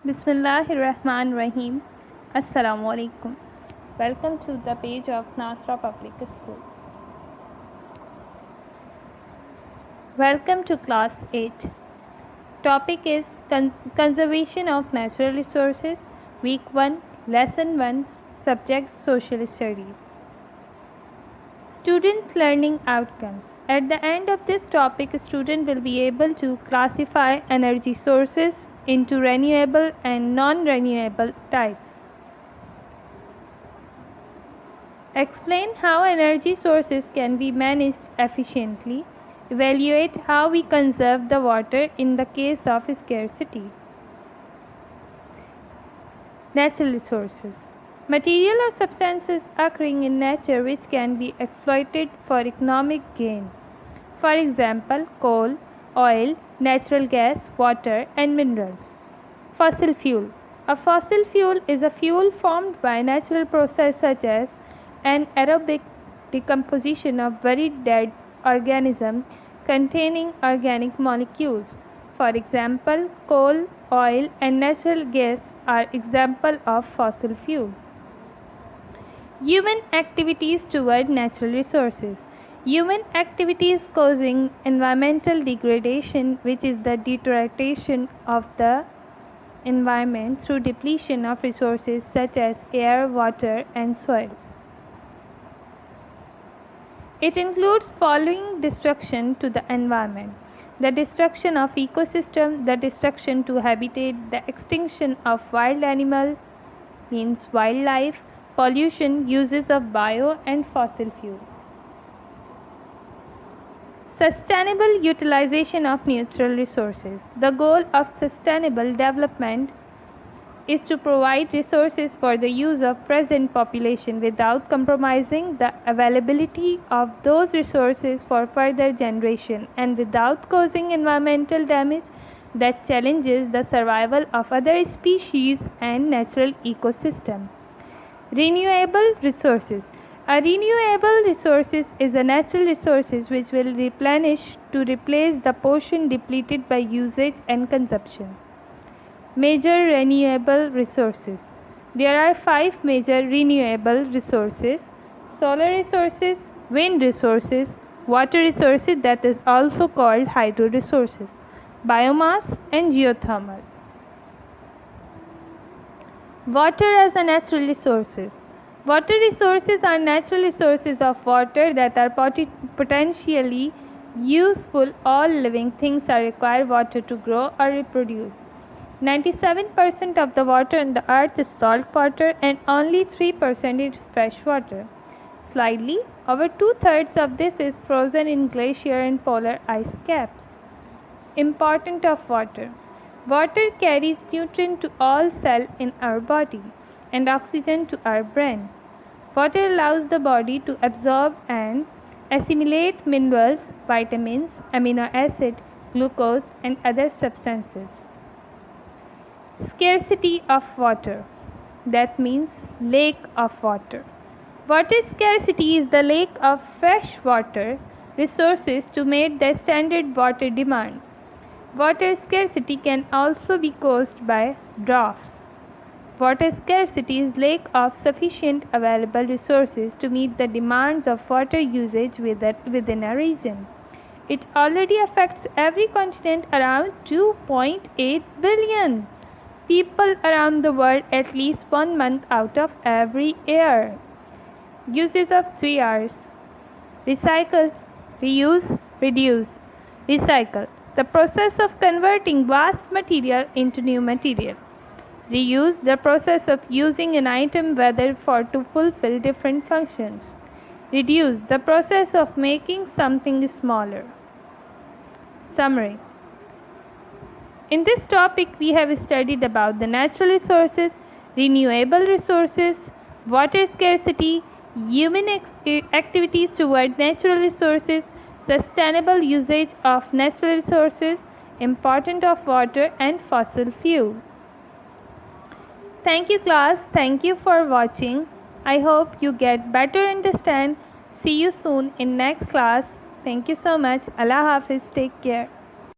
Bismillahirrahmanirrahim. Assalamu alaikum. Welcome to the page of Nasra Public School. Welcome to class 8. Topic is Conservation of Natural Resources, Week 1, Lesson 1, Subject Social Studies. Students' learning outcomes. At the end of this topic, a student will be able to classify energy sources into renewable and non-renewable types. Explain how energy sources can be managed efficiently. Evaluate how we conserve the water in the case of scarcity. Natural resources. Material or substances occurring in nature which can be exploited for economic gain. For example, coal, oil, natural gas, water, and minerals. Fossil fuel. A fossil fuel is a fuel formed by natural process such as anaerobic decomposition of very dead organism containing organic molecules. For example, coal, oil, and natural gas are examples of fossil fuel. Human activities toward natural resources. Human activities causing environmental degradation, which is the deterioration of the environment through depletion of resources such as air, water, and soil. It includes following destruction to the environment: the destruction of ecosystem, the destruction to habitat, the extinction of wild animal, means wildlife, pollution, uses of bio and fossil fuel. Sustainable utilization of natural resources. The goal of sustainable development is to provide resources for the use of present population without compromising the availability of those resources for further generation and without causing environmental damage that challenges the survival of other species and natural ecosystem. Renewable resources. A renewable resource is a natural resource which will replenish to replace the portion depleted by usage and consumption. Major renewable resources. There are 5 major renewable resources: solar resources, wind resources, water resources, that is also called hydro resources, biomass, and geothermal. Water as a natural resources. Water resources are natural resources of water that are potentially useful. All living things are require water to grow or reproduce. 97% of the water on the earth is salt water and only 3% is fresh water. Slightly over 2/3 of this is frozen in glacier and polar ice caps. Importance of water. Water carries nutrient to all cells in our body and oxygen to our brain. Water allows the body to absorb and assimilate minerals, vitamins, amino acid, glucose, and other substances. Scarcity of water. That means lack of water. Water scarcity is the lack of fresh water resources to meet the standard water demand. Water scarcity can also be caused by droughts. Water scarcity is lack of sufficient available resources to meet the demands of water usage within a region. It already affects every continent, around 2.8 billion people around the world at least 1 month out of every year. Uses of 3 R's. Recycle, reuse, reduce. Recycle, the process of converting waste material into new material. Reuse, the process of using an item whether for to fulfill different functions. Reduce, the process of making something smaller. Summary. In this topic, we have studied about the natural resources, renewable resources, water scarcity, human activities toward natural resources, sustainable usage of natural resources, importance of water, and fossil fuel. Thank you, class. Thank you for watching. I hope you get better understand. See you soon in next class. Thank you so much. Allah Hafiz. Take care.